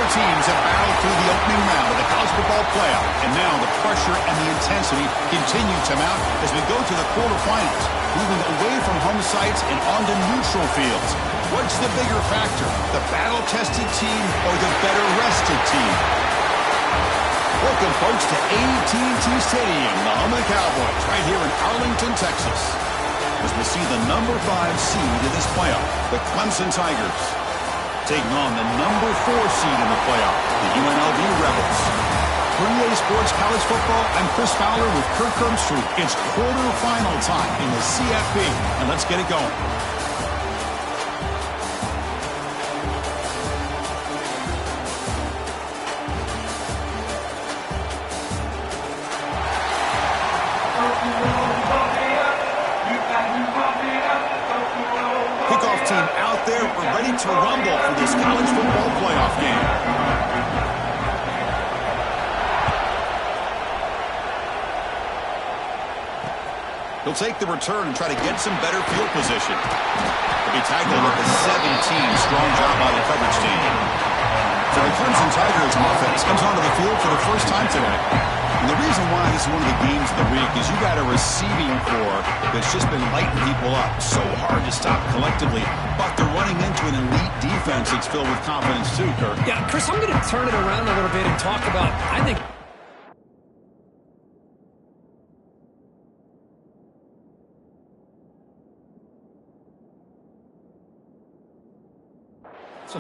four teams have battled through the opening round of the college football playoff, and now the pressure and the intensity continue to mount as we go to the quarterfinals, moving away from home sites and onto neutral fields. What's the bigger factor, the battle-tested team or the better-rested team? Welcome, folks, to AT&T Stadium, the home of the Cowboys, right here in Arlington, Texas, as we see the number 5 seed in this playoff, the Clemson Tigers, taking on the number 4 seed in the playoff, the UNLV Rebels. For EA Sports College Football, I'm Chris Fowler with Kirk Herbstreit. It's quarterfinal time in the CFP, and let's get it going. Kickoff team out there. We're ready to rumble for this college football playoff game. He'll take the return and try to get some better field position. He'll be tackled at the 17. Strong job by the coverage team. So the Clemson Tigers offense comes onto the field for the first time today. And the reason why this is one of the games of the week is you got a receiving corps that's just been lighting people up. So hard to stop collectively. But they're running into an elite defense that's filled with confidence too, Kirk. Yeah, Chris, I'm going to turn it around a little bit and talk about, I think,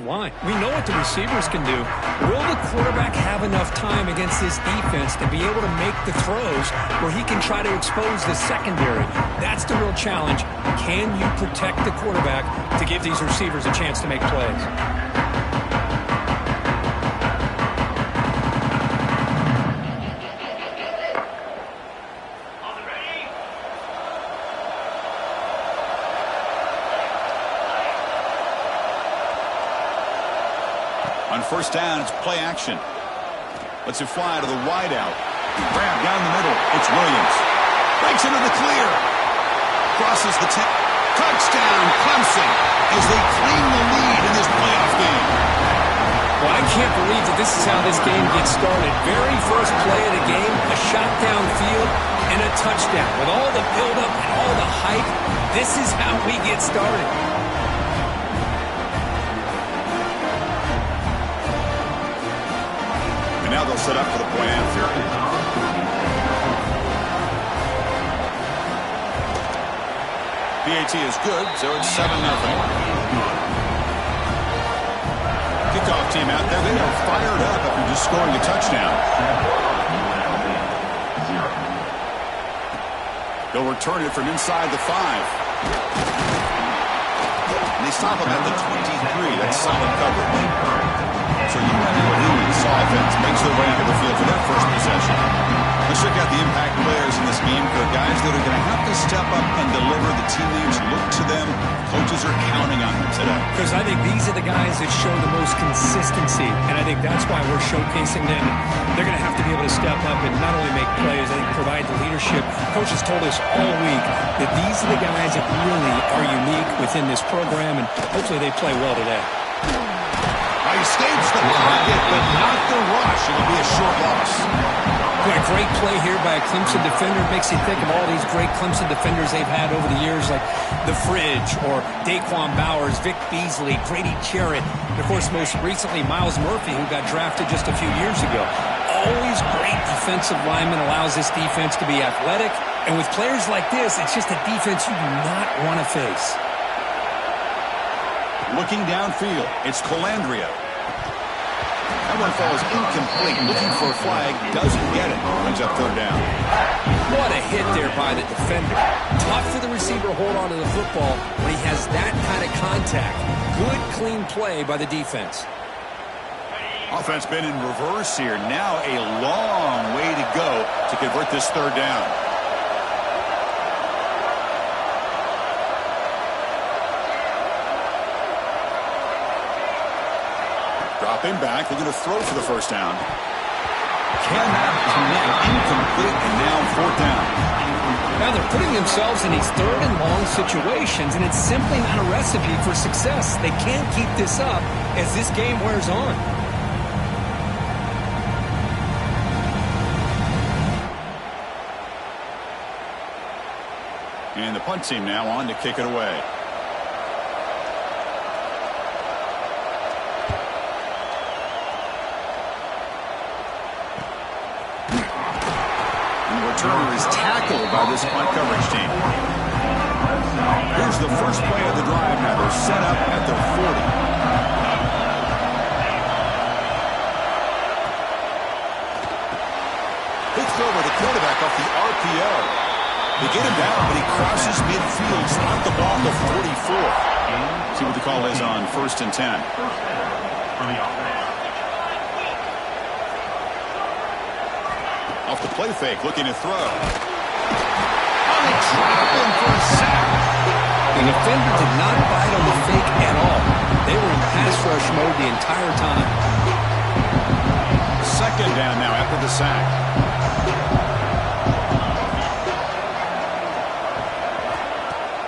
line. We know what the receivers can do. Will the quarterback have enough time against this defense to be able to make the throws where he can try to expose the secondary? That's the real challenge. Can you protect the quarterback to give these receivers a chance to make plays? On first down, it's play action. Lets it fly to the wideout. Grab down the middle. It's Williams. Breaks into the clear. Crosses the 10. Touchdown, Clemson, as they claim the lead in this playoff game. Well, I can't believe that this is how this game gets started. Very first play of the game, a shot downfield and a touchdown. With all the buildup and all the hype, this is how we get started. Now they'll set up for the point after. PAT is good, so it's 7-0. Kickoff team out there. They are fired up after just scoring a touchdown. They'll return it from inside the 5. And they stop him at the 23. That's solid coverage. So UNLV's offense makes their way onto the field for that first possession. Let's check out the impact players in this game. For guys that are going to have to step up and deliver. The teammates look to them. Coaches are counting on them today. Because I think these are the guys that show the most consistency, and I think that's why we're showcasing them. They're going to have to be able to step up and not only make plays, I think provide the leadership. Coaches told us all week that these are the guys that really are unique within this program, and hopefully they play well today. He escapes the pocket, but not the rush. It'll be a short loss. Boy, a great play here by a Clemson defender. Makes you think of all these great Clemson defenders they've had over the years, like The Fridge or Daquan Bowers, Vic Beasley, Grady Jarrett, and, of course, most recently, Myles Murphy, who got drafted just a few years ago. Always great defensive lineman, allows this defense to be athletic. And with players like this, it's just a defense you do not want to face. Looking downfield, it's Colandrea. That one falls incomplete. Looking for a flag, doesn't get it. Brings up third down. What a hit there by the defender. Tough for the receiver to hold on to the football when he has that kind of contact. Good, clean play by the defense. Offense been in reverse here. Now a long way to go to convert this third down. Dropping back, they're going to throw for the first down. Cannot connect, incomplete, and now fourth down. Now they're putting themselves in these third and long situations, and it's simply not a recipe for success. They can't keep this up as this game wears on. And the punt team now on to kick it away. And the returner is tackled by this punt coverage team. Here's the first play of the drive now. They're set up at their 40. Throw by the quarterback off the RPO. They get him down, but he crosses midfield, stopped the ball to 44. See what the call is on 1st and 10. Off the play fake, looking to throw. Oh, they drop him for a sack. The defender did not bite on the fake at all. They were in pass rush mode the entire time. 2nd down now after the sack.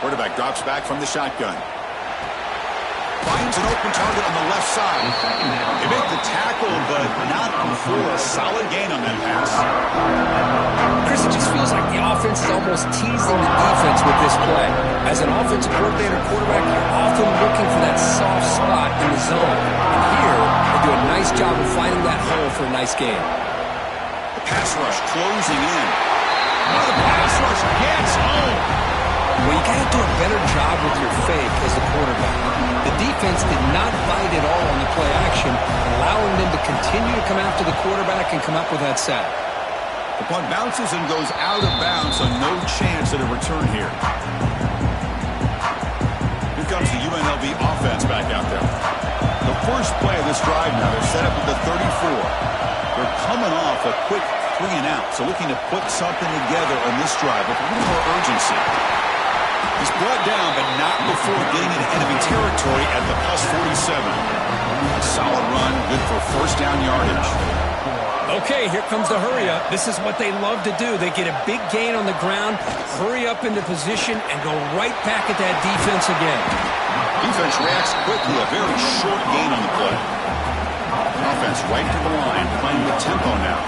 Quarterback drops back from the shotgun. Finds an open target on the left side. They make the tackle, but not before a solid gain on that pass. Chris, it just feels like the offense is almost teasing the defense with this play. As an offensive coordinator quarterback, you're often looking for that soft spot in the zone. And here, they do a nice job of finding that hole for a nice gain. The pass rush closing in. Now the pass rush gets home. Well, you got to do a better job with your fake as the quarterback. The defense did not bite at all on the play action, allowing them to continue to come after the quarterback and come up with that sack. The punt bounces and goes out of bounds, so no chance at a return here. Here comes the UNLV offense back out there. The first play of this drive now, they're set up at the 34. They're coming off a quick 3 and out, so looking to put something together on this drive with a little more urgency. He's brought down, but not before getting into enemy territory at the +47. A solid run, good for 1st down yardage. Okay, here comes the hurry up. This is what they love to do. They get a big gain on the ground, hurry up into position, and go right back at that defense again. Defense reacts quickly, a very short gain on the play. Offense right to the line, playing with tempo now.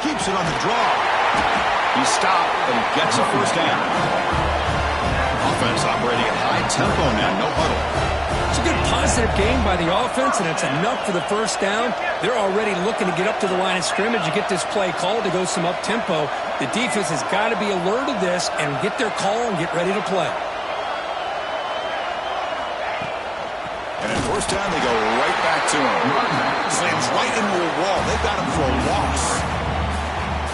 Keeps it on the draw. He stopped, but he gets a 1st down. Offense operating at high tempo now, no huddle. It's a good positive gain by the offense, and it's enough for the 1st down. They're already looking to get up to the line of scrimmage and get this play called to go some up-tempo. The defense has got to be alert of this and get their call and get ready to play. And at 1st down, they go right back to him. Slams right into a wall. They've got him for a loss.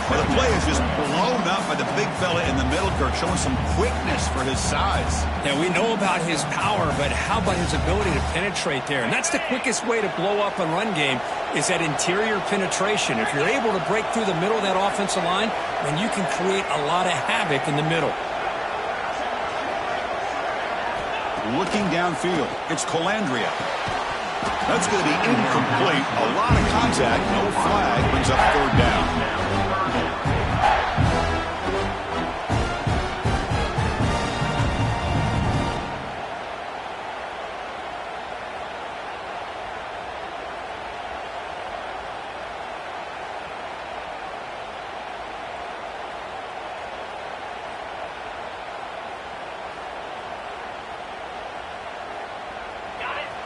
Well, the play is just blown up by the big fella in the middle, Kirk, showing some quickness for his size. Yeah, we know about his power, but how about his ability to penetrate there? And that's the quickest way to blow up a run game is that interior penetration. If you're able to break through the middle of that offensive line, then you can create a lot of havoc in the middle. Looking downfield, it's Colandrea. That's going to be incomplete. A lot of contact, no flag, brings up 3rd down.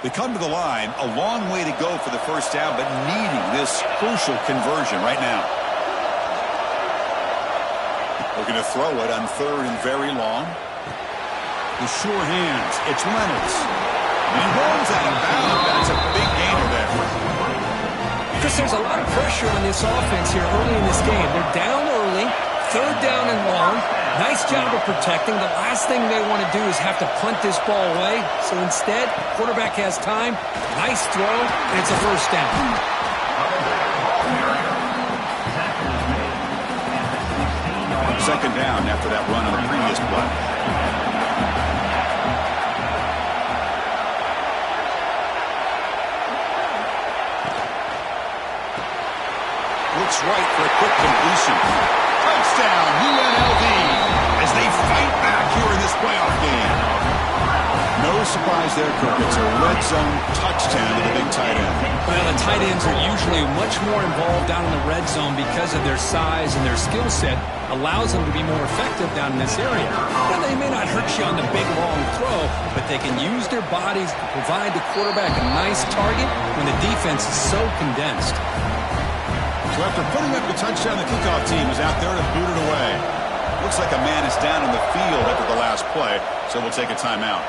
They come to the line, a long way to go for the 1st down, but needing this crucial conversion right now. Looking to throw it on 3rd and very long. The sure hands, it's Reynolds. And he rolls out of bounds. That's a big gainer there. Chris, there's a lot of pressure on this offense here early in this game. They're down early, 3rd down and long. Nice job of protecting. The last thing they want to do is have to punt this ball away. So instead, quarterback has time. Nice throw, and it's a 1st down. 2nd down after that run on the previous play. Looks right for a quick completion. Touchdown, UNLV, as they fight back here in this playoff game. No surprise there, Kirk. It's a red zone touchdown to the big tight end. Well, the tight ends are usually much more involved down in the red zone because of their size and their skill set allows them to be more effective down in this area. Now, they may not hurt you on the big, long throw, but they can use their bodies to provide the quarterback a nice target when the defense is so condensed. So after putting up the touchdown, the kickoff team is out there to boot it away. Looks like a man is down in the field after the last play, so we'll take a timeout.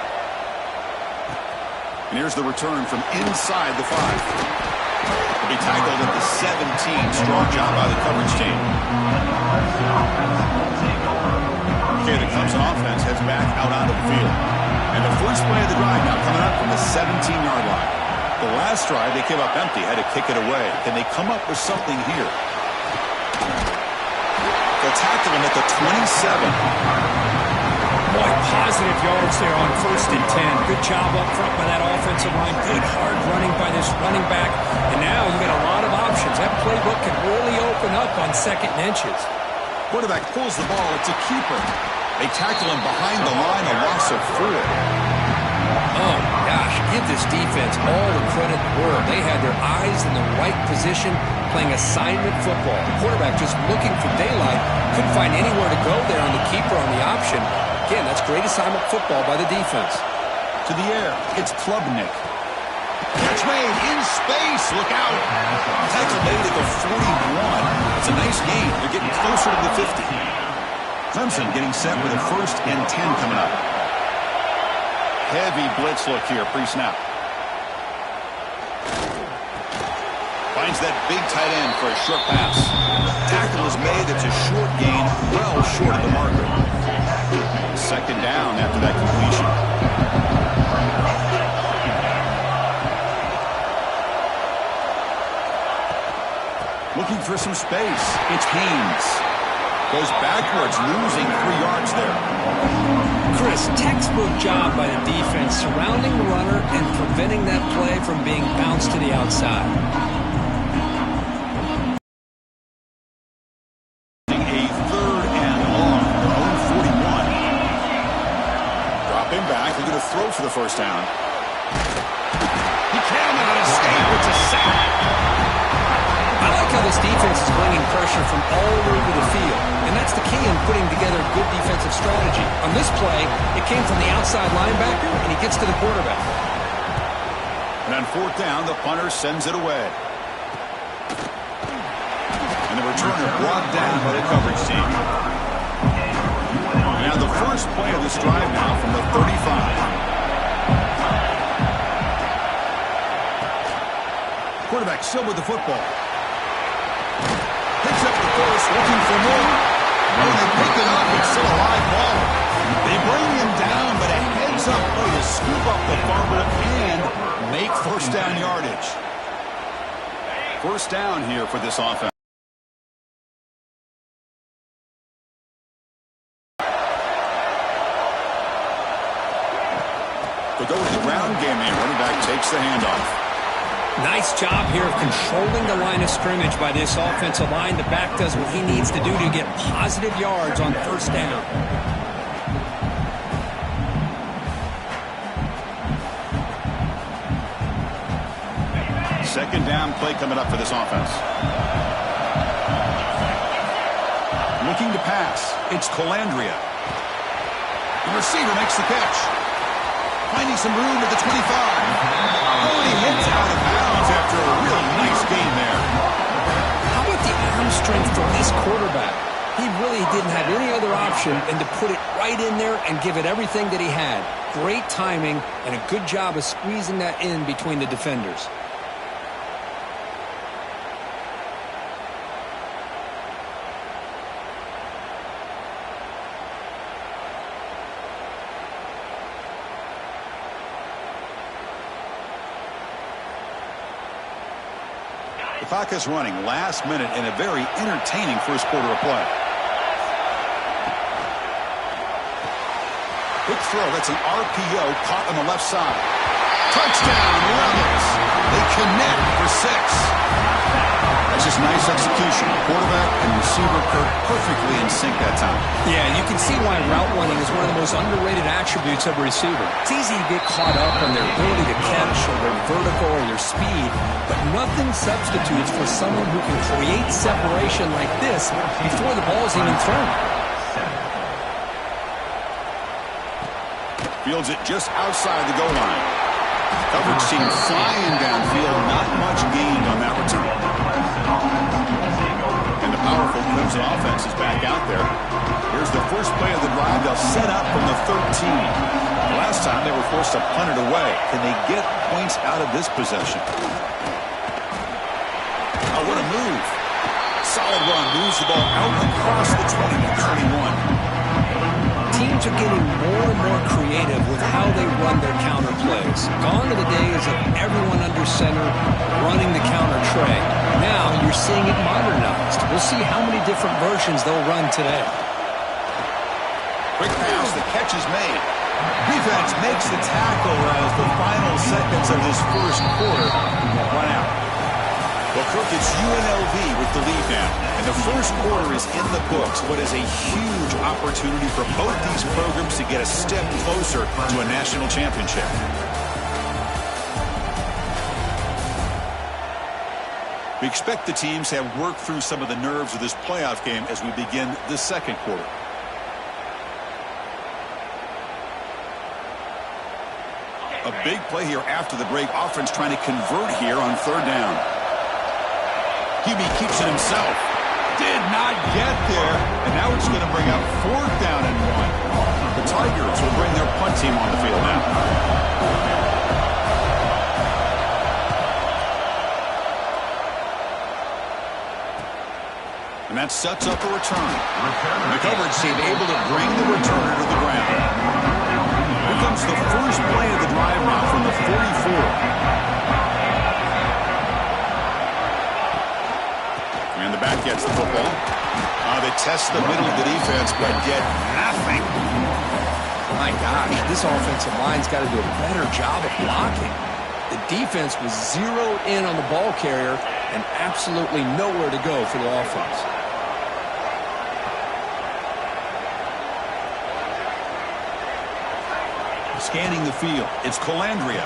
And here's the return from inside the 5. He'll be tackled at the 17. Strong job by the coverage team. Okay, the Clemson offense heads back out onto the field. And the first play of the drive now coming up from the 17-yard line. The last drive, they came up empty, had to kick it away. Can they come up with something here? They'll tackle him at the 27. Boy, positive yards there on 1st and 10. Good job up front by that offensive line. Good hard running by this running back. And now you got a lot of options. That playbook can really open up on 2nd and inches. Quarterback pulls the ball. It's a keeper. They tackle him behind the line, a loss of 4. Oh, gosh, give this defense all the credit in the world. They had their eyes in the right position playing assignment football. The quarterback just looking for daylight. Couldn't find anywhere to go there on the keeper on the option. Again, that's great assignment football by the defense. To the air, it's Klubnik. Catch made in space. Look out. Tackle made at the 41. It's a nice gain. They're getting closer to the 50. Clemson getting set with a 1st and 10 coming up. Heavy blitz look here, pre-snap. Finds that big tight end for a short pass. Tackle is made. It's a short gain, well short of the marker. 2nd down after that completion. Looking for some space. It's Haynes. Goes backwards, losing 3 yards there. Chris, textbook job by the defense surrounding the runner and preventing that play from being bounced to the outside. A 3rd and long. Their own 41. Dropping back. They're going to throw for the 1st down. He cannot escape. It's a sack. I like how this defense is bringing pressure from all over the field, and that's the key in putting together good defensive strategy. On this play, it came from the outside linebacker, and he gets to the quarterback. And on 4th down, the punter sends it away. And the returner brought down by the coverage team. Now the first play of this drive now from the 35. Quarterback still with the football. Picks up the first, looking for more. Oh, they pick it up. It's still a live ball. They bring him down, but a heads-up play to scoop up the fumble and make 1st down yardage. 1st down here for this offense. They go with the ground game here. Running back takes the handoff. Nice job here of controlling the line of scrimmage by this offensive line. The back does what he needs to do to get positive yards on 1st down. 2nd down play coming up for this offense. Looking to pass. It's Colandrea. The receiver makes the catch. Finding some room at the 25. Oh, he hits out of bounds after a really nice game there. How about the arm strength from this quarterback? He really didn't have any other option than to put it right in there and give it everything that he had. Great timing and a good job of squeezing that in between the defenders. The clock is running last minute in a very entertaining first quarter of play. Quick throw. That's an RPO caught on the left side. Touchdown, Rebels. They connect for 6. A That's just nice execution. Quarterback and receiver Kirk perfectly in sync that time. Yeah, you can see why route running is one of the most underrated attributes of a receiver. It's easy to get caught up on their ability to catch or their vertical or their speed, but nothing substitutes for someone who can create separation like this before the ball is even thrown. Fields it just outside the goal line. Coverage team flying downfield, not much gained on that return. And the powerful Clemson offense is back out there. Here's the first play of the drive. They'll set up from the 13. Last time they were forced to punt it away. Can they get points out of this possession? Oh, what a move. Solid run. Moves the ball out across the 20-21. Teams are getting more and more creative with how they run their counter plays. Gone are the days of everyone under center running the counter tray. Now you're seeing it modernized. We'll see how many different versions they'll run today. Quick pass, the catch is made. Defense makes the tackle as the final seconds of this first quarter run out. Well, Kirk, it's UNLV with the lead now. And the first quarter is in the books. What is a huge opportunity for both these programs to get a step closer to a national championship. We expect the teams to have worked through some of the nerves of this playoff game as we begin the second quarter. A big play here after the break. Offense trying to convert here on third down. QB keeps it himself. Did not get there. And now it's going to bring up fourth down and 1. The Tigers will bring their punt team on the field now. And that sets up a return. And the coverage team able to bring the returner to the ground. Here comes the first play of the drive now from the 44. And the back gets the football. They test the middle of the defense, but get nothing. My gosh, this offensive line's got to do a better job of blocking. The defense was zeroed in on the ball carrier and absolutely nowhere to go for the offense. Scanning the field. It's Colandrea.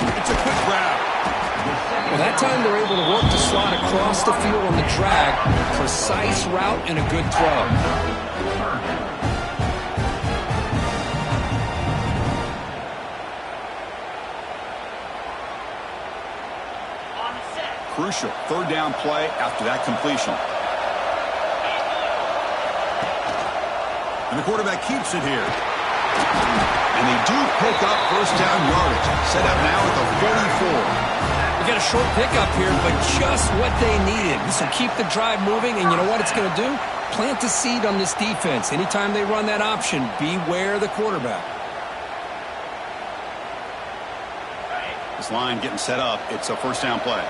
It's a quick grab. Well, that time they're able to work the slot across the field on the drag. Precise route and a good throw. Crucial third down play after that completion. And the quarterback keeps it here. And they do pick up first down yardage. Set up now at the 44. We got a short pickup here, but just what they needed. This will keep the drive moving, and you know what it's going to do? Plant a seed on this defense. Anytime they run that option, beware the quarterback. This line getting set up. It's a first down play.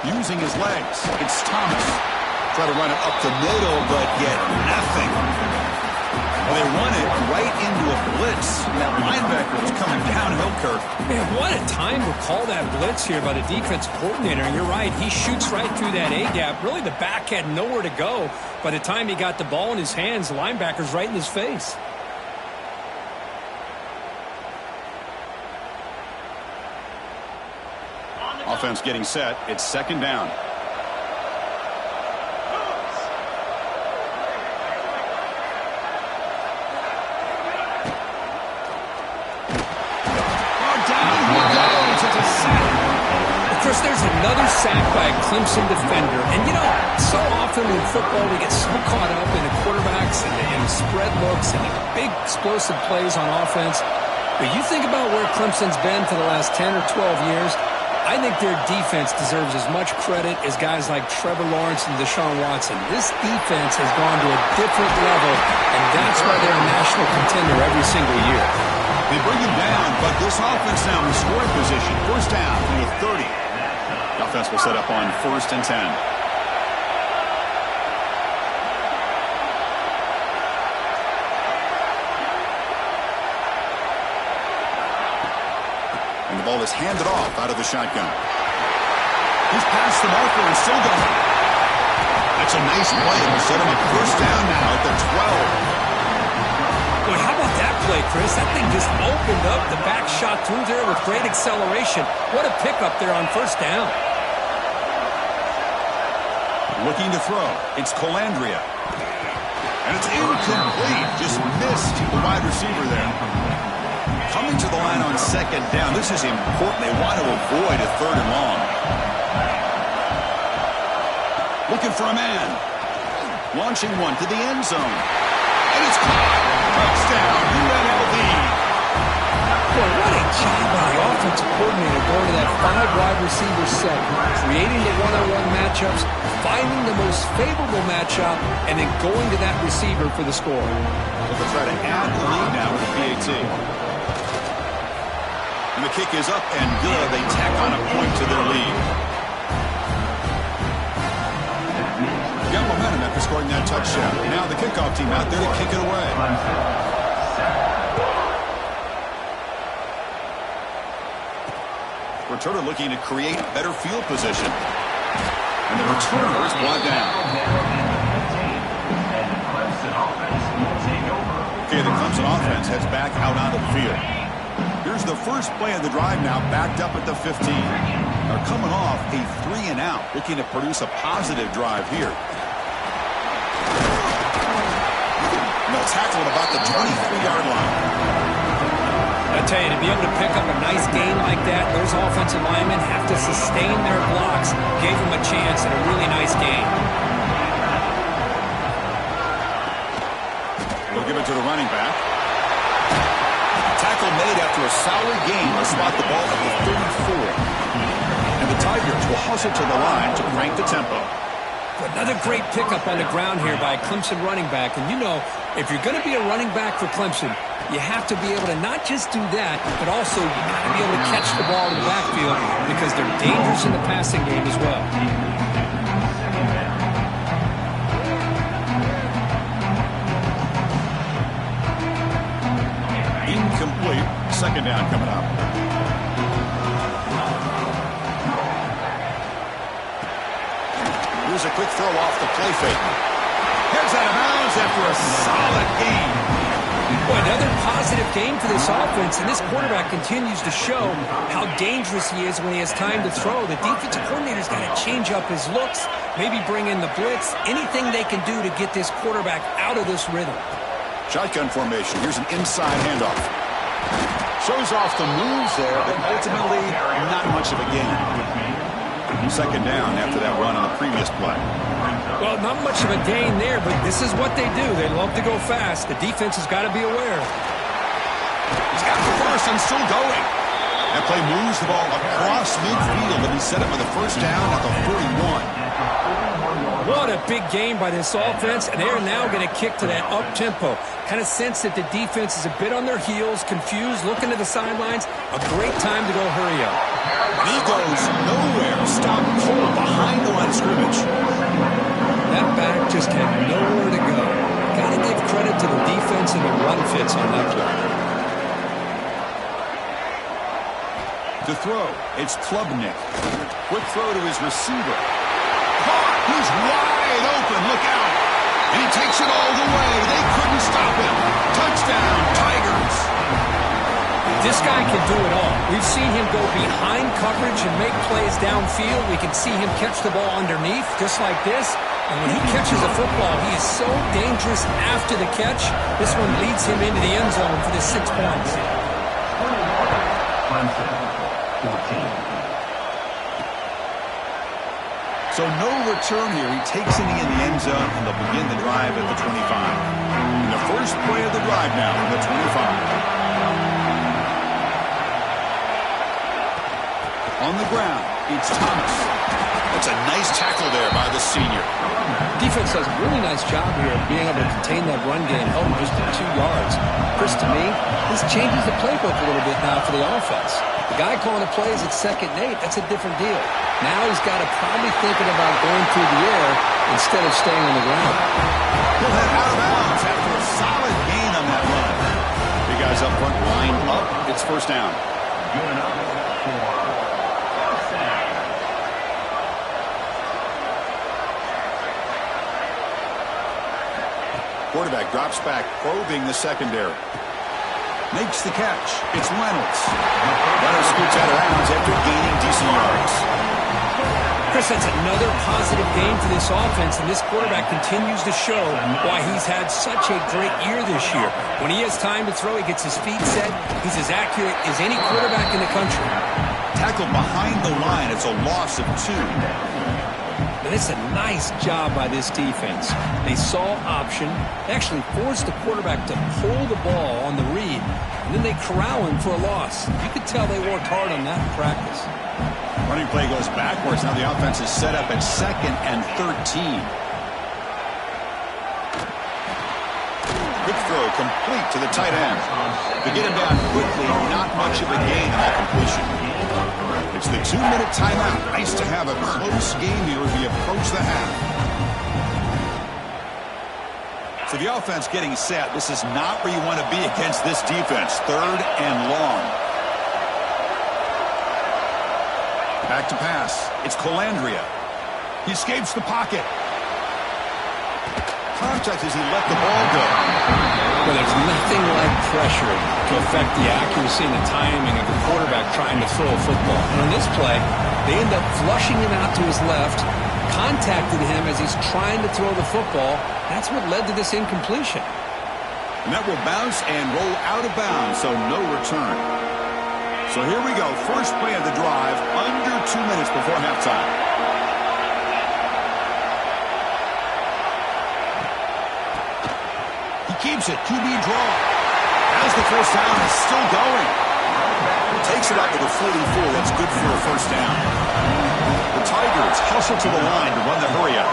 Using his legs. It's Thomas. Try to run it up the middle, but get nothing. Well, they run it right into a blitz. That linebacker was coming downhill, Kirk. Man, what a time to call that blitz here by the defensive coordinator. And you're right, he shoots right through that A-gap. Really, the back had nowhere to go. By the time he got the ball in his hands, the linebacker's right in his face. Offense getting set. It's second down. Down he goes. It's a sack. Chris, there's another sack by a Clemson defender. And, you know, so often in football we get so caught up in the quarterbacks and the spread looks and the big explosive plays on offense. But you think about where Clemson's been for the last 10 or 12 years, I think their defense deserves as much credit as guys like Trevor Lawrence and Deshaun Watson. This defense has gone to a different level, and that's why they're a national contender every single year. They bring him down, but this offense now in scoring position. First down from the 30. The offense will set up on 1st and 10. The ball is handed off out of the shotgun. He's past the marker and still going. That's a nice play. It'll set him up first down now at the 12. Boy, how about that play, Chris? That thing just opened up. The back shot through there with great acceleration. What a pickup there on first down. Looking to throw. It's Colandrea. And it's incomplete. Just missed the wide receiver there. Coming to the line on second down. This is important. They want to avoid a third and long. Looking for a man. Launching one to the end zone. And it's caught. Touchdown, UNLV. Boy, what a job by the offensive coordinator going to that 5-wide receiver set, creating the one-on-one matchups, finding the most favorable matchup, and then going to that receiver for the score. They'll try to add the lead now with the PAT. And the kick is up and good. They tack on a point to their lead. Got momentum after scoring that touchdown. Now the kickoff team out there to kick it away. Returner looking to create better field position. And the returner is brought down. Okay, the Clemson offense heads back out onto the field. Here's the first play of the drive now, backed up at the 15. They're coming off a 3-and-out, looking to produce a positive drive here. They'll tackle at about the 23-yard line. I tell you, to be able to pick up a nice gain like that, those offensive linemen have to sustain their blocks. Gave them a chance at a really nice gain. They'll give it to the running back. Tackle made after a solid gain. They'll spot the ball at the 34. And the Tigers will hustle to the line to crank the tempo. Another great pickup on the ground here by a Clemson running back. And you know, if you're going to be a running back for Clemson, you have to be able to not just do that, but also you got to be able to catch the ball in the backfield because they're dangerous in the passing game as well. Incomplete. Second down coming up. Here's a quick throw off the play fake. Heads out of bounds after a solid game. Well, another positive game for this offense, and this quarterback continues to show how dangerous he is when he has time to throw. The defensive coordinator's got to change up his looks, maybe bring in the blitz, anything they can do to get this quarterback out of this rhythm. Shotgun formation. Here's an inside handoff. Shows off the moves there, but ultimately not much of a gain. Second down after that run on the previous play. Well, not much of a gain there, but this is what they do. They love to go fast. The defense has got to be aware. He's got the first and still going. That play moves the ball across midfield, and he set up with a first down at the 41. What a big game by this offense, and they're now going to kick to that up-tempo. Kind of sense that the defense is a bit on their heels, confused, looking to the sidelines. A great time to go hurry up. He goes nowhere. Stop cold behind the line of scrimmage. That back just had nowhere to go. Got to give credit to the defense and the run fits on that play. To throw, it's Klubnik. Quick throw to his receiver. Caught! He's wide open. Look out. And he takes it all the way. They couldn't stop him. Touchdown, Tigers. This guy can do it all. We've seen him go behind coverage and make plays downfield. We can see him catch the ball underneath, just like this. And when he catches a football, he is so dangerous after the catch. This one leads him into the end zone for the 6 points. So no return here. He takes it in the end zone, and they'll begin the drive at the 25. And the first play of the drive now at the 25. On the ground, it's Thomas. That's a nice tackle there by the senior. Defense does a really nice job here of being able to contain that run game, held him just at 2 yards. Chris, to me, this changes the playbook a little bit now for the offense. The guy calling the plays at 2nd and 8, that's a different deal. Now he's got to probably thinking about going through the air instead of staying on the ground. He'll head out of bounds after a solid gain on that run. Big guys up front, line up. It's first down. Quarterback drops back, probing the secondary. Makes the catch. It's Reynolds. Reynolds scoots out of bounds after gaining decent yards. Chris, that's another positive game for this offense, and this quarterback continues to show why he's had such a great year this year. When he has time to throw, he gets his feet set. He's as accurate as any quarterback in the country. Tackled behind the line. It's a loss of 2. But it's a nice job by this defense. They saw option, they actually forced the quarterback to pull the ball on the read, and then they corral him for a loss. You could tell they worked hard on that in practice. Running play goes backwards. Now the offense is set up at 2nd and 13. Quick throw complete to the tight end. To get him down quickly, not much of a gain on that completion. It's the 2-minute timeout. Nice to have a close game here as we approach the half. So the offense getting set. This is not where you want to be against this defense. 3rd and long. Back to pass. It's Colandrea. He escapes the pocket. Contact as he let the ball go. Well, there's nothing like pressure to affect the accuracy and the timing of the quarterback trying to throw a football. And on this play, they end up flushing him out to his left, contacted him as he's trying to throw the football. That's what led to this incompletion. And that will bounce and roll out of bounds, so no return. So here we go. First play of the drive, under 2 minutes before halftime. Keeps it. QB draw. As the first down is still going. Takes it out to the 44. That's good for a first down. The Tigers hustle to the line to run the hurry up.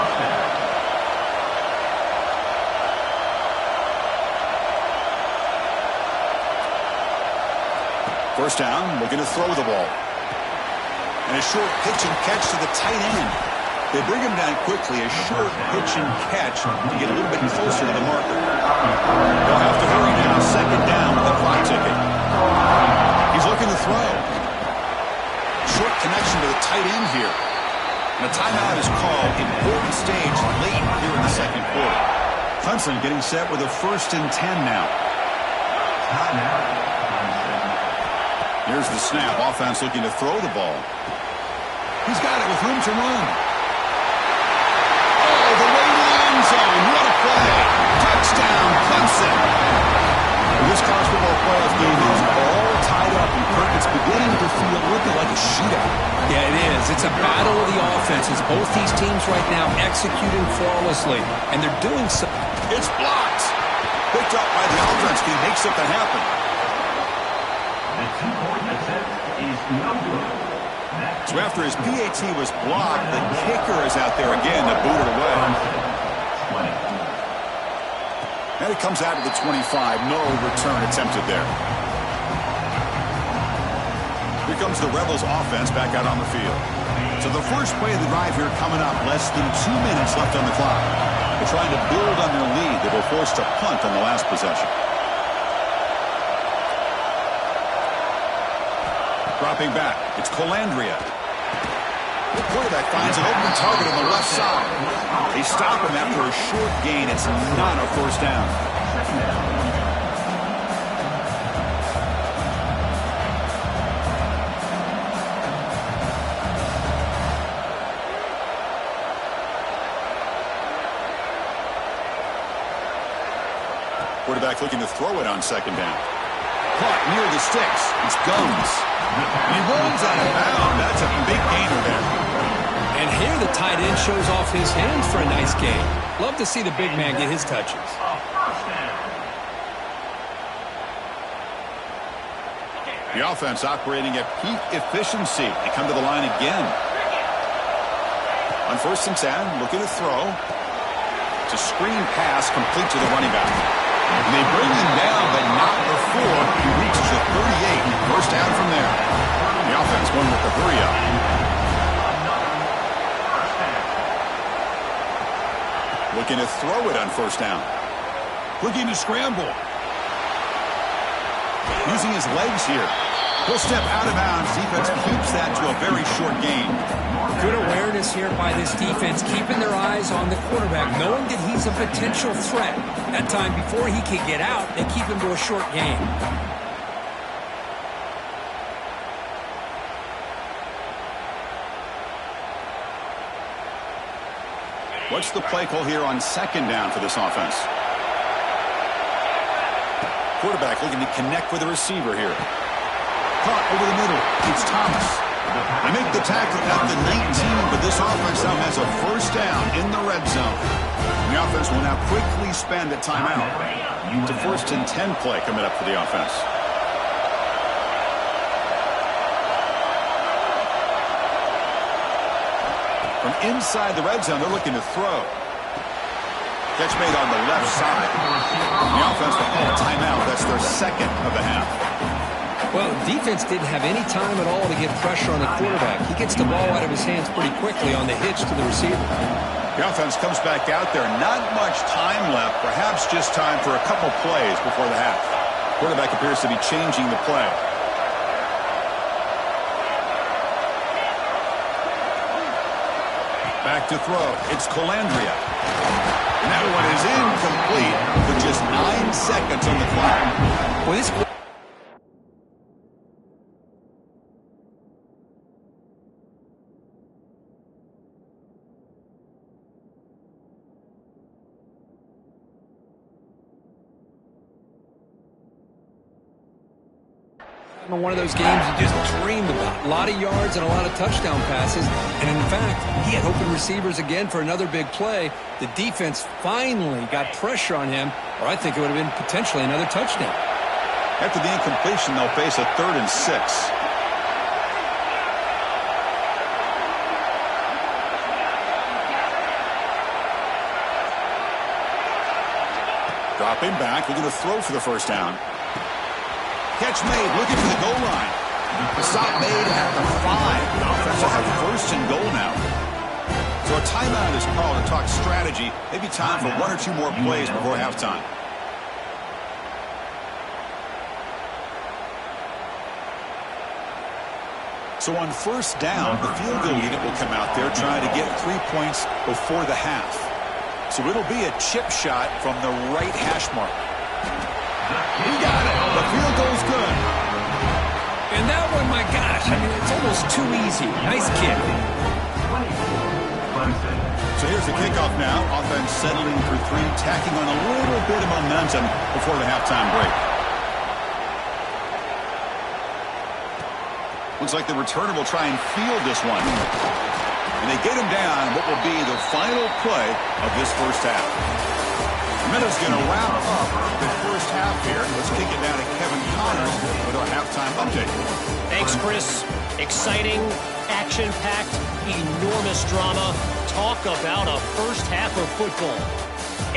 First down, looking to throw the ball. And a short pitch and catch to the tight end. They bring him down quickly, a short pitch and catch to get a little bit closer to the marker. They'll have to hurry now. 2nd down with a clock ticking. He's looking to throw. Short connection to the tight end here. And a timeout is called. Important stage late here in the 2nd quarter. Clemson getting set with a 1st and 10 now. Here's the snap. Offense looking to throw the ball. He's got it with room to run. Zone. What a play. Touchdown, Clemson. This college football playoff game is all tied up, and Kirk, it's beginning to feel a little like a shootout. Yeah, it is. It's a battle of the offenses. Both these teams right now executing flawlessly, and they're doing so. It's blocked. Picked up by the offense. Can he make something happen? The 2-point attempt is no good. So after his PAT was blocked, the kicker is out there again to boot it away. And it comes out of the 25. No return attempted there. Here comes the Rebels offense back out on the field. So the first play of the drive here coming up. Less than 2 minutes left on the clock. They're trying to build on their lead. They were forced to punt on the last possession. Dropping back. It's Colandrea. The quarterback finds an open target on the left side. They stop him after a short gain. It's not a first down. Quarterback looking to throw it on 2nd down. Caught near the sticks. It's Guns. He runs out of bounds. That's a big gainer there. And here the tight end shows off his hands for a nice game. Love to see the big man get his touches. The offense operating at peak efficiency. They come to the line again. On 1st and 10, looking to throw. It's a screen pass complete to the running back. And they bring him down, but not before he reaches the 38. First down from there. The offense going with the hurry up. Looking to throw it on 1st down. Looking to scramble. Using his legs here. He'll step out of bounds. Defense keeps that to a very short gain. Good awareness here by this defense, keeping their eyes on the quarterback, knowing that he's a potential threat. That time, before he can get out, they keep him to a short gain. What's the play call here on second down for this offense? Quarterback looking to connect with the receiver here. Caught over the middle. It's Thomas. They make the tackle at the 19, but this offense now has a first down in the red zone. The offense will now quickly spend a timeout. It's a 1st and 10 play coming up for the offense. From inside the red zone, they're looking to throw. Catch made on the left side. The offense will call a timeout. That's their second of the half. Well, defense didn't have any time at all to get pressure on the quarterback. He gets the ball out of his hands pretty quickly on the hitch to the receiver. The offense comes back out there. Not much time left. Perhaps just time for a couple plays before the half. Quarterback appears to be changing the play. Back to throw. It's Colandrea. And that one is incomplete with just 9 seconds on the clock. Well, this one of those games you just dreamed about. A lot of yards and a lot of touchdown passes. And in fact, he had open receivers again for another big play. The defense finally got pressure on him, or I think it would have been potentially another touchdown. After the incompletion, they'll face a 3rd and 6. Dropping back, looking to throw for the first down. Catch made, looking for the goal line. The stop made at the 5. The offense will have 1st and goal now. So a timeout is called to talk strategy. Maybe time for 1 or 2 more plays before halftime. So on first down, the field goal unit will come out there trying to get 3 points before the half. So it'll be a chip shot from the right hash mark. He got it. The field goal's good. And that one, my gosh, I mean, it's almost too easy. Nice kick. So here's the kickoff now. Offense settling for 3, tacking on a little bit of momentum before the halftime break. Looks like the returner will try and field this one. And they get him down what will be the final play of this first half. Meadows going to wrap up the first half here. Let's kick it down to Kevin Connors with our halftime update. Thanks, Chris. Exciting, action-packed, enormous drama. Talk about a first half of football.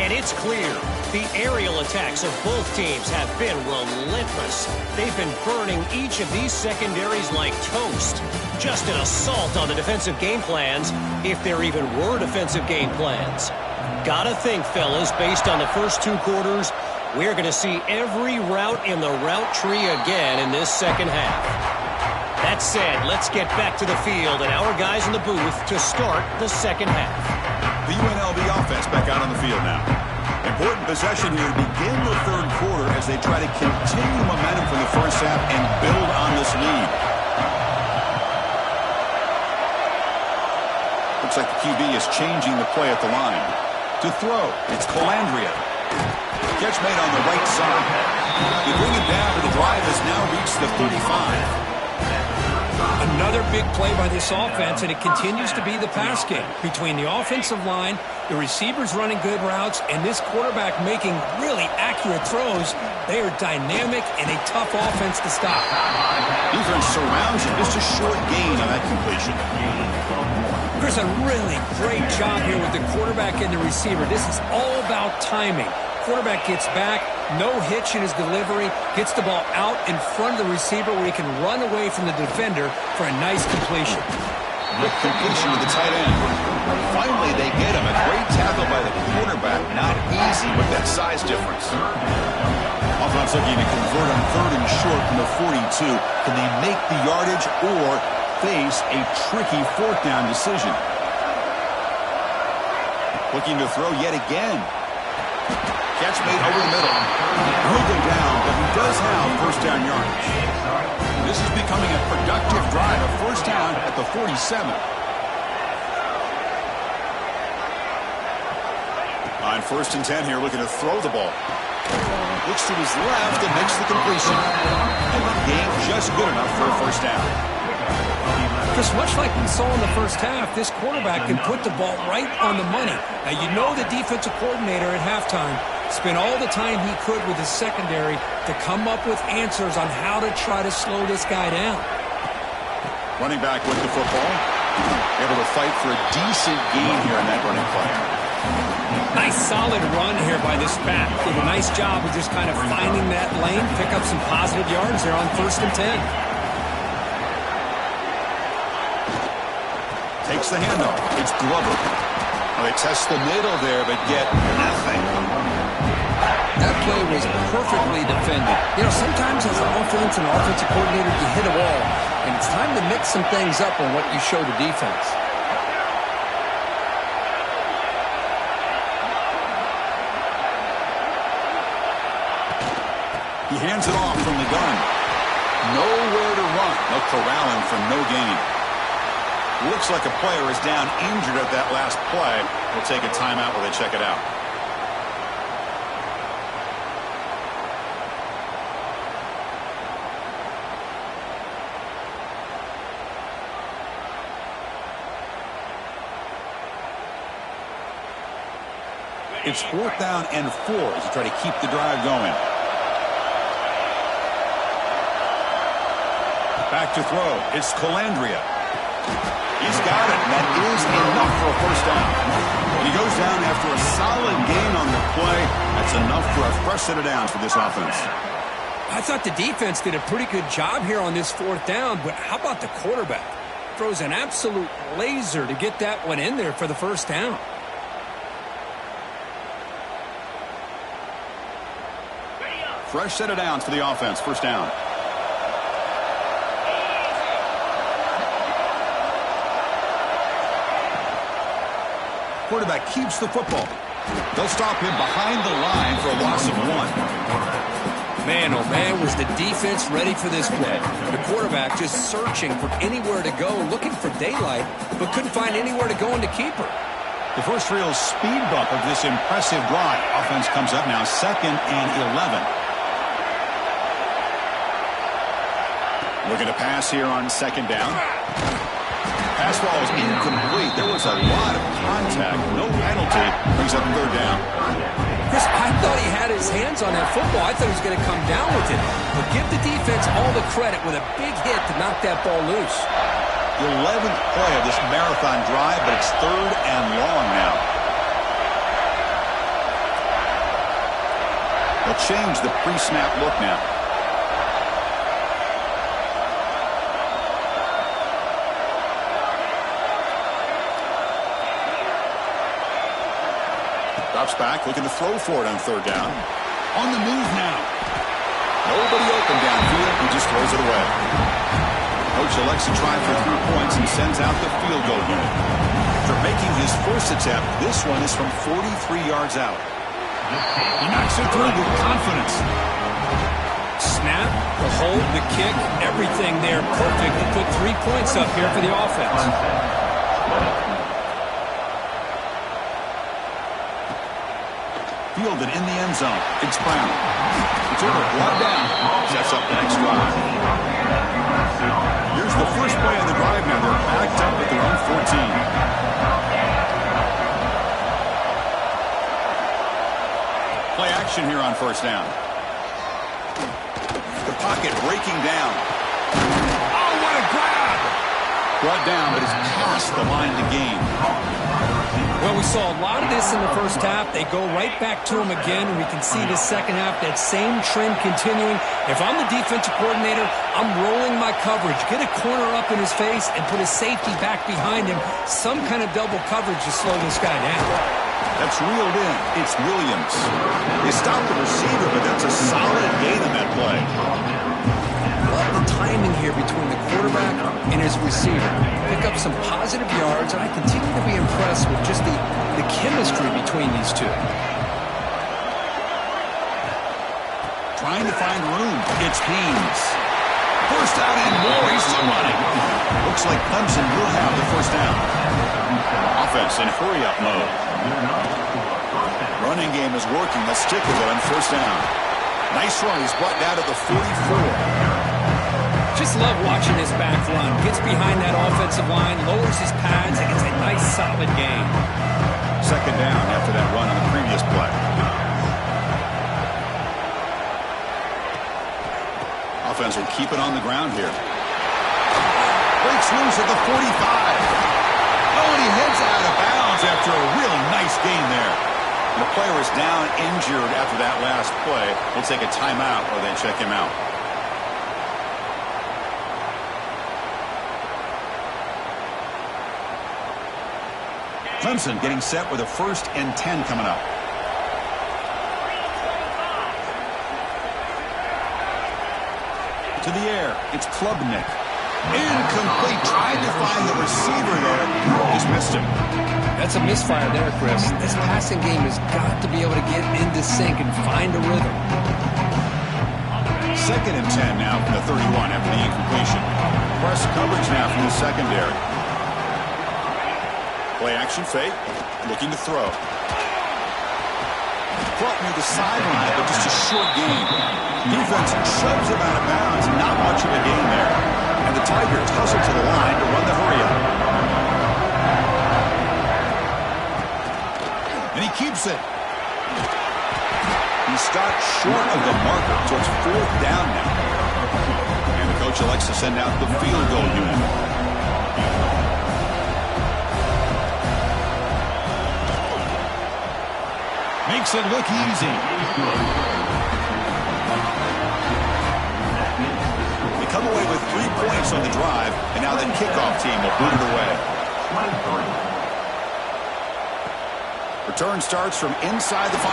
And it's clear the aerial attacks of both teams have been relentless. They've been burning each of these secondaries like toast. Just an assault on the defensive game plans, if there even were defensive game plans. Gotta think, fellas, based on the first 2 quarters, we're going to see every route in the route tree again in this second half. That said, let's get back to the field and our guys in the booth to start the second half. The UNLV offense back out on the field now. Important possession here to begin the 3rd quarter as they try to continue momentum from the first half and build on this lead. Looks like the QB is changing the play at the line. To throw, it's Colandrea. Catch made on the right side. They bring it down, but the drive has now reached the 35. Another big play by this offense, and it continues to be the pass game. Between the offensive line, the receivers running good routes, and this quarterback making really accurate throws, they are dynamic and a tough offense to stop. Defense surrounds him. Just a short gain on that completion. Chris, a really great job here with the quarterback and the receiver. This is all about timing. Quarterback gets back, no hitch in his delivery, gets the ball out in front of the receiver where he can run away from the defender for a nice completion. Quick completion to the tight end. Finally, they get him. A great tackle by the quarterback. Not easy with that size difference. offense looking to convert on 3rd and short from the 42. Can they make the yardage or face a tricky 4th down decision? Looking to throw yet again. Catch made over the middle. He'll go down, but he does have 1st down yardage. This is becoming a productive drive. A 1st down at the 47. On 1st and 10 here, looking to throw the ball. Looks to his left and makes the completion. And the game just good enough for a 1st down. Just much like we saw in the first half, this quarterback can put the ball right on the money. Now, you know the defensive coordinator at halftime spent all the time he could with his secondary to come up with answers on how to try to slow this guy down. Running back with the football. Able to fight for a decent gain here in that running play. Nice solid run here by this back. Did a nice job of just kind of finding that lane, pick up some positive yards there on 1st and 10. Takes the handoff. It's Glover. Well, they test the middle there, but get nothing. That play was perfectly defended. You know, sometimes as an offense and offensive coordinator, you hit a wall, and it's time to mix some things up on what you show the defense. He hands it off from the gun. Nowhere to run. No corralling for no gain. Looks like a player is down injured at that last play. We'll take a timeout while they check it out. It's 4th down and 4 as you try to keep the drive going. Back to throw. It's Calandria. He's got it. That is enough for a 1st down. And he goes down after a solid gain on the play. That's enough for a fresh set of downs for this offense. I thought the defense did a pretty good job here on this 4th down, but how about the quarterback? Throws an absolute laser to get that one in there for the 1st down. Fresh set of downs for the offense. 1st down. Quarterback keeps the football. They'll stop him behind the line for a loss of 1. Man, oh man, was the defense ready for this play. The quarterback just searching for anywhere to go, looking for daylight, but couldn't find anywhere to go in the keeper. The first real speed bump of this impressive drive. Offense comes up now 2nd and 11. Looking to pass here on 2nd down. Pass ball is incomplete. There was a lot of contact. No penalty. Brings up 3rd down. Chris, I thought he had his hands on that football. I thought he was going to come down with it. But give the defense all the credit with a big hit to knock that ball loose. The 11th play of this marathon drive, but it's 3rd and long now. They'll change the pre-snap look now. Drops back, looking to throw for it on 3rd down. On the move now. Nobody open downfield. He just throws it away. Coach elects to try for 3 points and sends out the field goal unit. After making his first attempt, this one is from 43 yards out. He knocks it through with confidence. Snap, the hold, the kick, everything there perfect to put 3 points up here for the offense. Fielded in the end zone. It's Brown. It's over. Brought down. Sets up the next drive. Here's the first play of the drive now. They're backed up at their own 14. Play action here on 1st down. The pocket breaking down. Oh, what a grab! Brought down, but it's past the line to gain. Well, we saw a lot of this in the first half. They go right back to him again, and we can see the second half, that same trend continuing. If I'm the defensive coordinator, I'm rolling my coverage. Get a corner up in his face and put a safety back behind him. Some kind of double coverage to slow this guy down. That's reeled in. It's Williams. They stopped the receiver, but that's a solid gain on that play. Love the timing here between the quarterback and his receiver. Pick up some positive yards, and I continue to be impressed with just the chemistry between these two. Trying to find room. It's Haynes. First out and more. He's still running. Looks like Clemson will have the first down. Offense in hurry-up mode. Running game is working. Let's stick with it on first down. Nice run. He's brought down to the 44. Just love watching this back run. Gets behind that offensive line, lowers his pads, and it's a nice, solid gain. Second down after that run on the previous play. Offense will keep it on the ground here. Breaks loose at the 45. Oh, and he heads out of bounds after a really nice gain there. The player is down injured after that last play. We'll take a timeout or then check him out. Clemson getting set with a 1st and 10 coming up. To the air, it's Klubnik. Incomplete. Tried to find the receiver there. Just missed him. That's a misfire there, Chris. This passing game has got to be able to get into sync and find a rhythm. 2nd and 10 now from the 31 after the incompletion. Press coverage now from the secondary. Play action fake. Looking to throw. Caught near the sideline, but just a short gain. Defense shoves him out of bounds. Not much of a gain there. And the Tigers hustle to the line to run the hurry-up. And he keeps it. He stopped short of the marker, so it's 4th down now. And the coach elects to send out the field goal unit. Makes it look easy. They come away with 3 points on the drive, and now the kickoff team will boot it away. Return starts from inside the 5.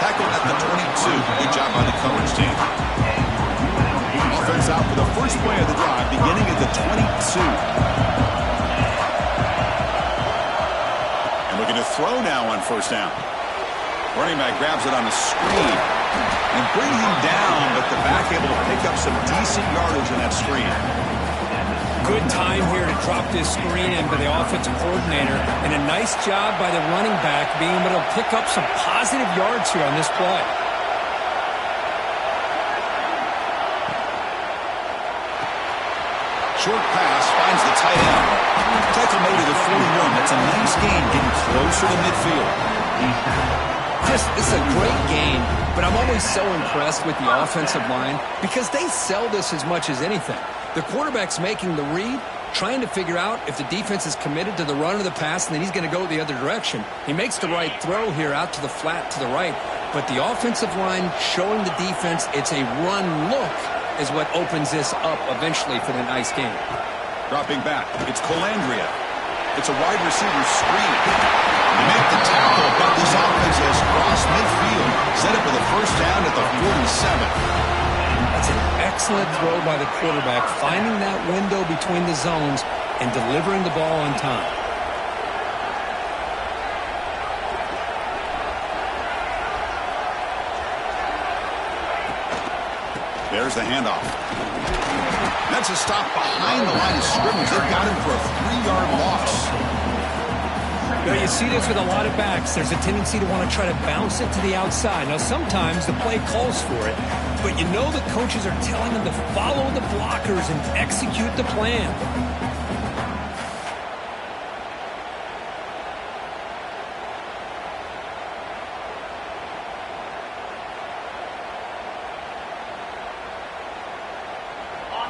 Tackled at the 22. Good job by the coverage team. Offense out for the first play of the drive, beginning at the 22. And looking to throw now on first down. Running back grabs it on the screen and bring him down, but the back able to pick up some decent yardage on that screen. Good time here to drop this screen in by the offensive coordinator, and a nice job by the running back being able to pick up some positive yards here on this play. Short pass finds the tight end. Tackle made to the 41. That's a nice gain, getting closer to midfield. It's a great game, but I'm always so impressed with the offensive line because they sell this as much as anything. The quarterback's making the read, trying to figure out if the defense is committed to the run or the pass, and then he's going to go the other direction. He makes the right throw here out to the flat to the right, but the offensive line showing the defense it's a run look is what opens this up eventually for the nice game. Dropping back, it's Colandrea. It's a wide receiver screen. They make the tackle, but this offense has crossed midfield. Set up for the first down at the 47. That's an excellent throw by the quarterback, finding that window between the zones and delivering the ball on time. There's the handoff. That's a stop behind the line of scrimmage. They've got him for a 3-yard loss. Now, you see this with a lot of backs. There's a tendency to want to try to bounce it to the outside. Now, sometimes the play calls for it, but you know the coaches are telling them to follow the blockers and execute the plan.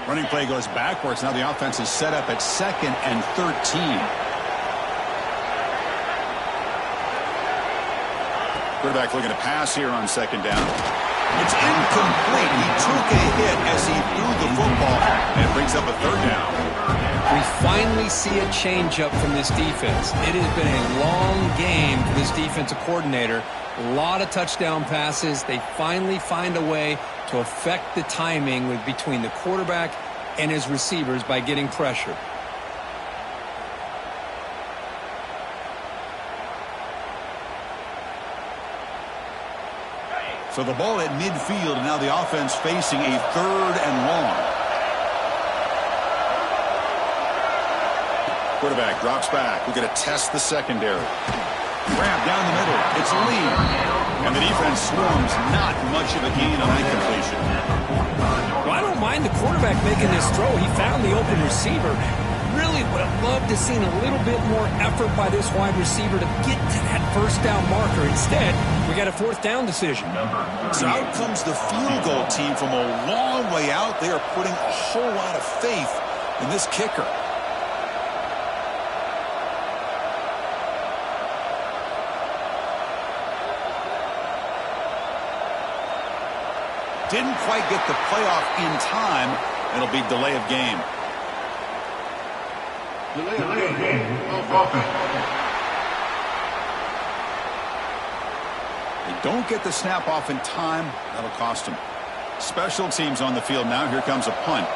Running play goes backwards. Now the offense is set up at 2nd and 13. Quarterback looking to pass here on 2nd down. It's incomplete. He took a hit as he threw the football, and it brings up a 3rd down. We finally finally see a change-up from this defense. It has been a long game for this defensive coordinator. A lot of touchdown passes. They finally find a way to affect the timing between the quarterback and his receivers by getting pressure. So the ball at midfield, and now the offense facing a 3rd and long. Quarterback drops back. We're going to test the secondary. Grab down the middle. It's a lead. And the defense swarms. Not much of a gain on that completion. Well, I don't mind the quarterback making this throw. He found the open receiver. Really would have loved to seen a little bit more effort by this wide receiver to get to that first down marker. Instead, we got a 4th down decision. So out comes the field goal team from a long way out. They are putting a whole lot of faith in this kicker. Didn't quite get the playoff in time. It'll be delay of game. Delay of game of offense. They don't get the snap off in time. That'll cost them. Special teams on the field now. Here comes a punt.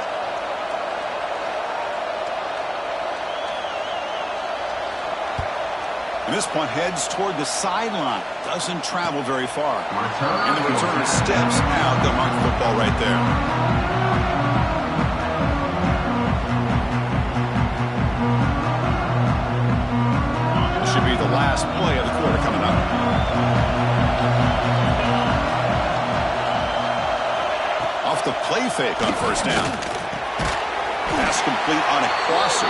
And this punt heads toward the sideline. Doesn't travel very far. And the returner steps out. They'll mark the football right there. Should be the last play of the quarter coming up. Off the play fake on 1st down. Pass complete on a crosser.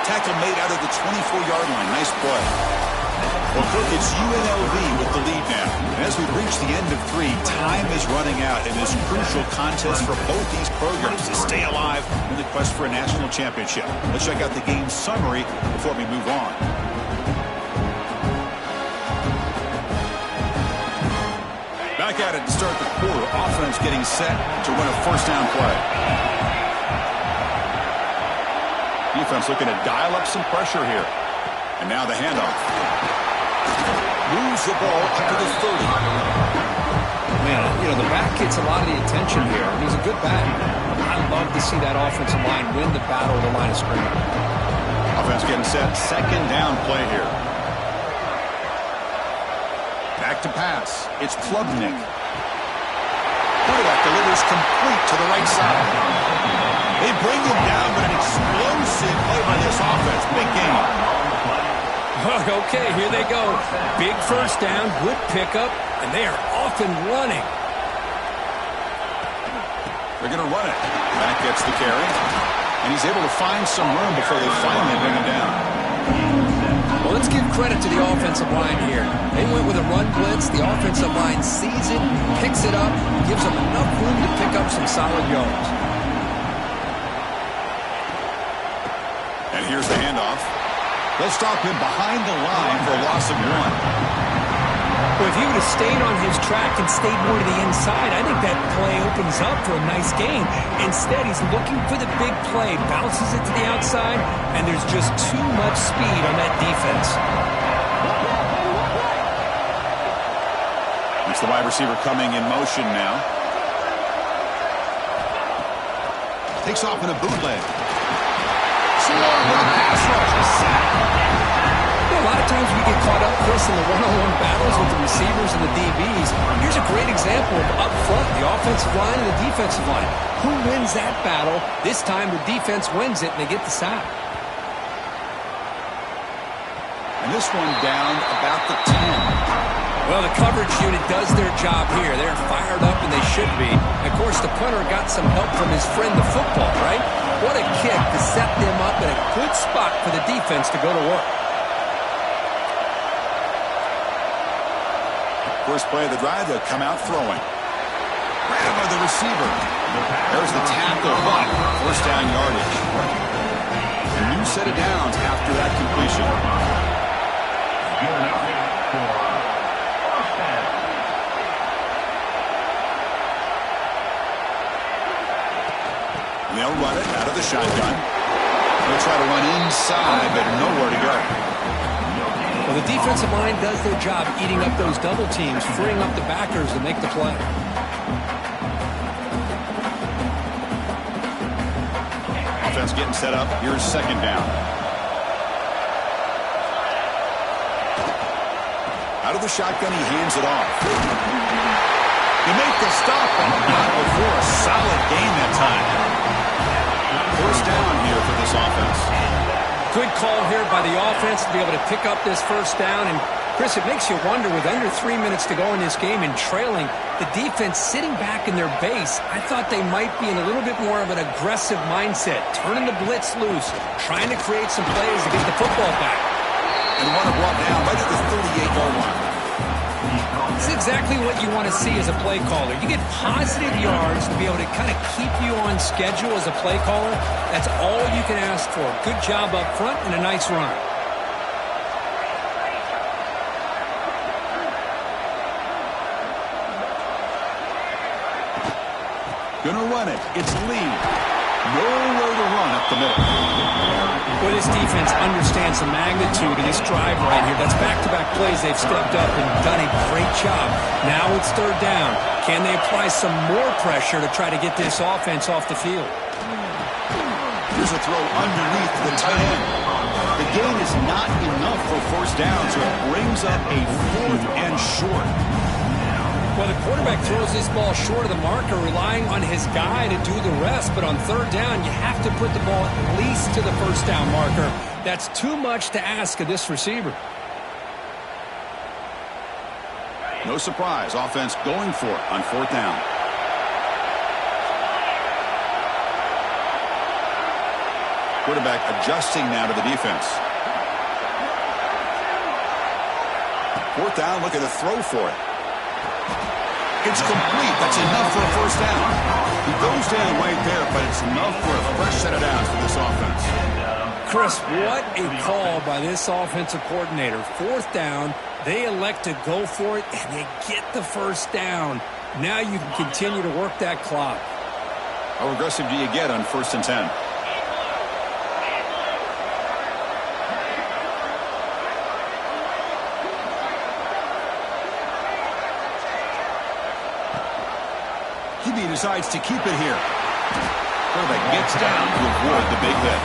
Tackle made out of the 24-yard line. Nice play. Well, Cook, it's UNLV with the lead now. And as we reach the end of 3, time is running out in this crucial contest for both these programs to stay alive in the quest for a national championship. Let's check out the game summary before we move on. Back at it to start the quarter. Offense getting set to run a 1st down play. Defense looking to dial up some pressure here. And now the handoff. Moves the ball up to the 30. Man, you know, the back gets a lot of the attention here. He's a good back. I love to see that offensive line win the battle at the line of scrimmage. Offense getting set. 2nd down play here. Back to pass. It's Klubnik. Quarterback delivers complete to the right side. They bring him down, but an explosive play by this offense. Big game. Okay, here they go. Big 1st down, good pickup, and they are off and running. They're going to run it. Back gets the carry. And he's able to find some room before they finally bring him down. Well, let's give credit to the offensive line here. They went with a run blitz. The offensive line sees it, picks it up, gives them enough room to pick up some solid yards. And here's the handoff. They'll stop him behind the line for a loss of 1. Well, if he would have stayed on his track and stayed more to the inside, I think that play opens up for a nice gain. Instead, he's looking for the big play, bounces it to the outside, and there's just too much speed on that defense. It's the wide receiver coming in motion now. Takes off in a bootleg. Sewell with a pass rush. A sack. A lot of times we get caught up, Chris, in the one-on-one battles with the receivers and the DBs. Here's a great example of up front, the offensive line and the defensive line. Who wins that battle? This time the defense wins it, and they get the sack. And this one down about the 10. Well, the coverage unit does their job here. They're fired up, and they should be. Of course, the punter got some help from his friend, the football, right? What a kick to set them up in a good spot for the defense to go to work. First play of the drive, they'll come out throwing. Grab by the receiver. There's the tackle, but 1st down yardage. A new set of downs after that completion. They'll run it out of the shotgun. He'll try to run inside, but nowhere to go. Well, the defensive line does their job eating up those double teams, freeing up the backers to make the play. Offense getting set up. Here's second down. Out of the shotgun, he hands it off. He made the stop, and not before a solid gain that time. First down here for this offense. Good call here by the offense to be able to pick up this first down. And, Chris, it makes you wonder, with under 3 minutes to go in this game and trailing, the defense sitting back in their base, I thought they might be in a little bit more of an aggressive mindset, turning the blitz loose, trying to create some plays to get the football back. And one brought down right at the 38-yard line. It's exactly what you want to see as a play caller. You get positive yards to be able to kind of keep you on schedule as a play caller. That's all you can ask for. Good job up front and a nice run. Gonna run it. It's Lee. Nowhere to run up the middle. Well, this defense understands the magnitude of this drive right here. That's back-to-back plays. They've stepped up and done a great job. Now it's third down. Can they apply some more pressure to try to get this offense off the field? Here's a throw underneath the tight end. The gain is not enough for first down, so it brings up a 4th and short. Well, the quarterback throws this ball short of the marker, relying on his guy to do the rest. But on third down, you have to put the ball at least to the first down marker. That's too much to ask of this receiver. No surprise, offense going for it on fourth down. Quarterback adjusting now to the defense. Fourth down, looking to throw for it. It's complete. That's enough for a first down. He goes down right there, but it's enough for a fresh set of downs for this offense. Chris, what a call by this offensive coordinator. Fourth down, they elect to go for it, and they get the first down. Now you can continue to work that clock. How aggressive do you get on 1st and 10? He decides to keep it here. Quarterback gets down to avoid the big hit.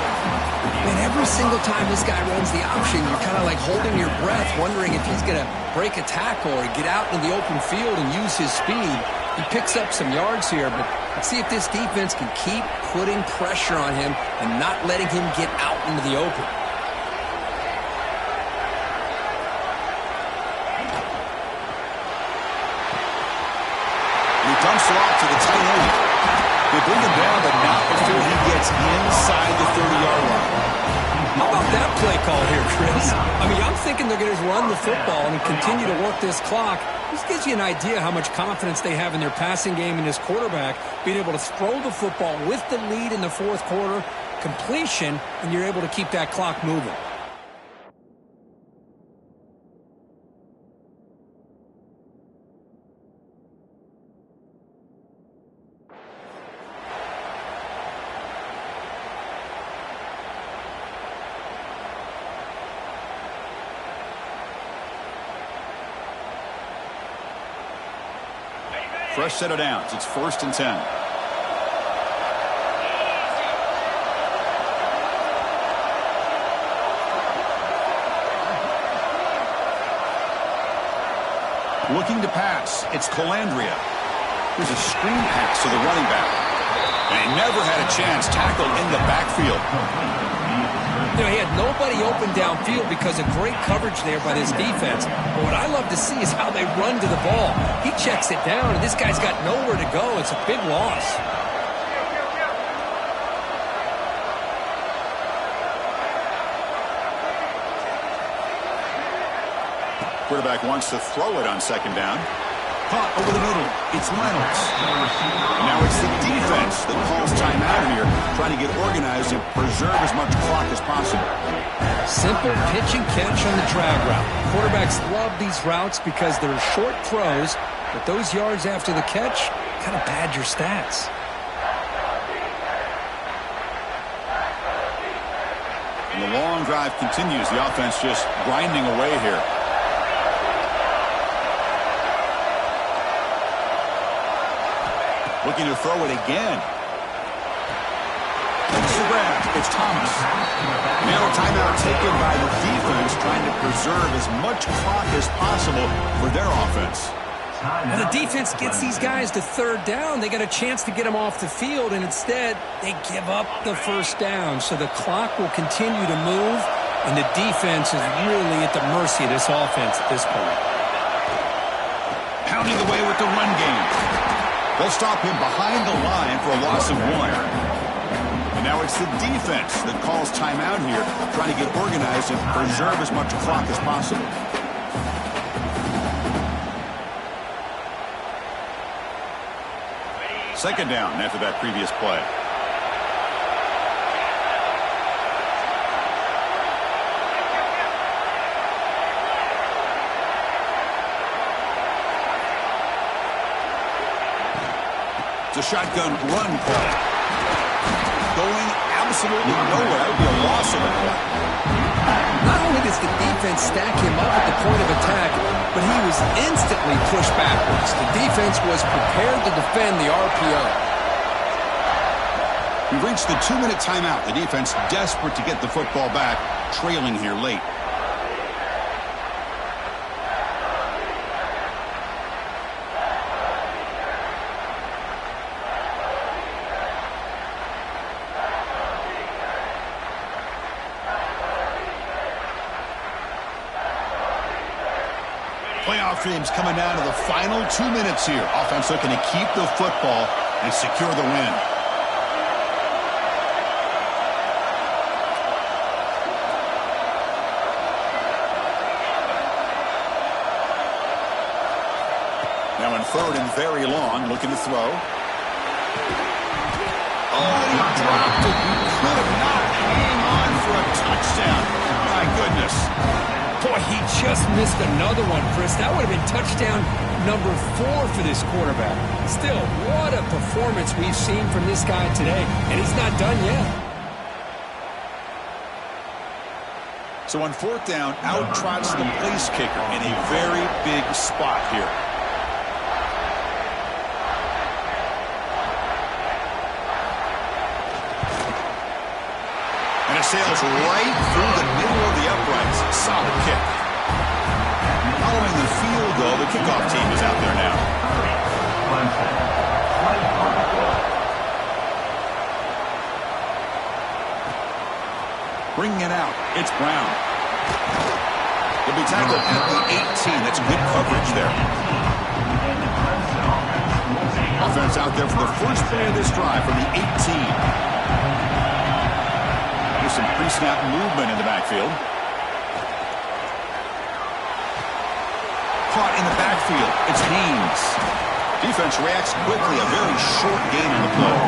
And every single time this guy runs the option, you're kind of like holding your breath, wondering if he's going to break a tackle or get out in the open field and use his speed. He picks up some yards here, but let's see if this defense can keep putting pressure on him and not letting him get out into the open. Dumps it off to the tight end. They bring him down, but not before he gets inside the 30-yard line. How about that play call here, Chris? I mean, I'm thinking they're going to run the football and continue to work this clock. This gives you an idea how much confidence they have in their passing game and this quarterback being able to throw the football with the lead in the fourth quarter, completion, and you're able to keep that clock moving. Fresh set of downs. It's 1st and 10. Looking to pass. It's Calandria. Here's a screen pass to the running back. And he never had a chance. Tackled in the backfield. You know, he had nobody open downfield because of great coverage there by this defense. But what I love to see is how they run to the ball. He checks it down, and this guy's got nowhere to go. It's a big loss. Quarterback wants to throw it on second down. Caught over the middle. It's Reynolds. Now it's the defense that calls timeout here, trying to get organized and preserve as much clock as possible. Simple pitch and catch on the drag route. Quarterbacks love these routes because they're short throws, but those yards after the catch kind of pad your stats. The long drive continues. The offense just grinding away here. Looking to throw it again. It's the grab. It's Thomas. Now a timeout taken by the defense, trying to preserve as much clock as possible for their offense. Well, the defense gets these guys to third down. They got a chance to get them off the field, and instead they give up the first down. So the clock will continue to move, and the defense is really at the mercy of this offense at this point. Pounding away with the run game. They'll stop him behind the line for a loss of 1. And now it's the defense that calls timeout here, trying to get organized and preserve as much clock as possible. Second down after that previous play. It's a shotgun run play. Going absolutely nowhere. That would be a loss of a play. Not only does the defense stack him up at the point of attack, but he was instantly pushed backwards. The defense was prepared to defend the RPO. We've reached the 2-minute timeout. The defense desperate to get the football back, trailing here late. Playoff dreams coming down to the final 2 minutes here. Offense looking to keep the football and secure the win. Now in third and very long, looking to throw. Oh, he dropped it. He could not hang on for a touchdown. My goodness. Boy, he just missed another one, Chris. That would have been touchdown number 4 for this quarterback. Still, what a performance we've seen from this guy today, and he's not done yet. So on fourth down, out trots the place kicker in a very big spot here. And it sails right through the middle of the uprights. Solid kick. Following the field goal, the kickoff team is out there now. Bringing it out, it's Brown. He'll be tackled at the 18. That's good coverage there. Offense out there for the first play of this drive from the 18. There's some pre-snap movement in the backfield. Caught in the backfield. It's Haynes. Defense reacts quickly. A very short gain on the play.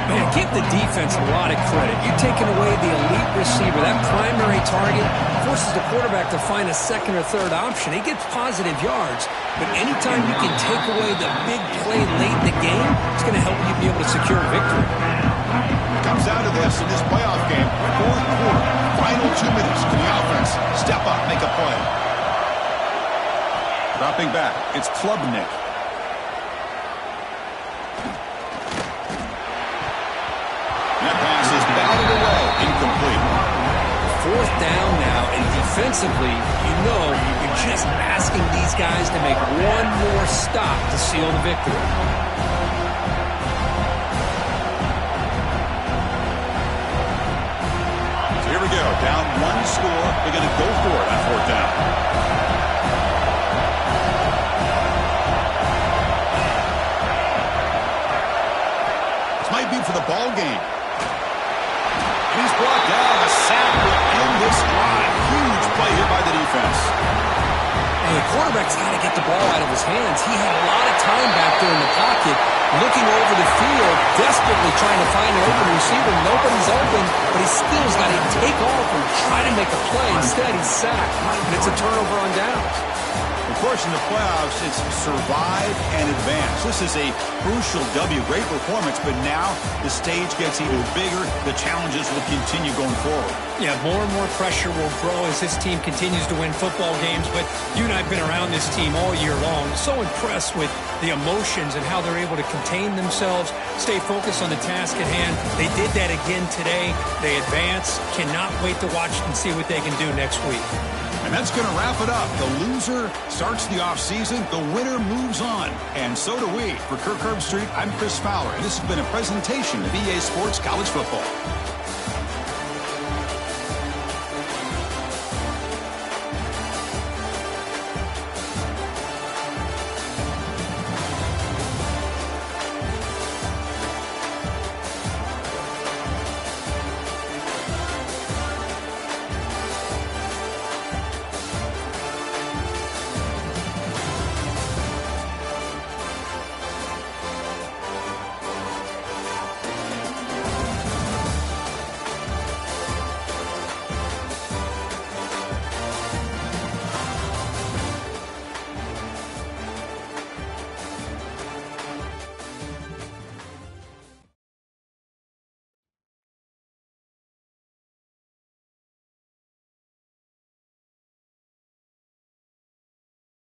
Man, give the defense a lot of credit. You're taking away the elite receiver. That primary target forces the quarterback to find a second or third option. He gets positive yards, but anytime you can take away the big play late in the game, it's going to help you be able to secure a victory. Comes down to this in this playoff game. Fourth quarter, final 2 minutes. Can the offense step up, make a play? Dropping back, it's Klubnik. That pass is batted away, incomplete. Fourth down now, and defensively, you know you're just asking these guys to make one more stop to seal the victory. So here we go, down 1 score. They're going to go for it on fourth down. This might be for the ball game. He's brought down. A sack will end this drive. Huge play here by the defense. And the quarterback's got to get the ball out of his hands. He had a lot of time back there in the pocket, looking over the field, desperately trying to find an open receiver. Nobody's open, but he still's got to take off and try to make a play. Instead, he's sacked, and it's a turnover on downs. Of course, in the playoffs, it's survive and advance. This is a crucial W. Great performance, but now the stage gets even bigger. The challenges will continue going forward. Yeah, more and more pressure will grow as this team continues to win football games, but you and I have been around this team all year long. So impressed with the emotions and how they're able to contain themselves, stay focused on the task at hand. They did that again today. They advance. Cannot wait to watch and see what they can do next week. And that's going to wrap it up. The loser starts the offseason. The winner moves on. And so do we. For Kirk Herbstreit, I'm Chris Fowler. And this has been a presentation of EA Sports College Football.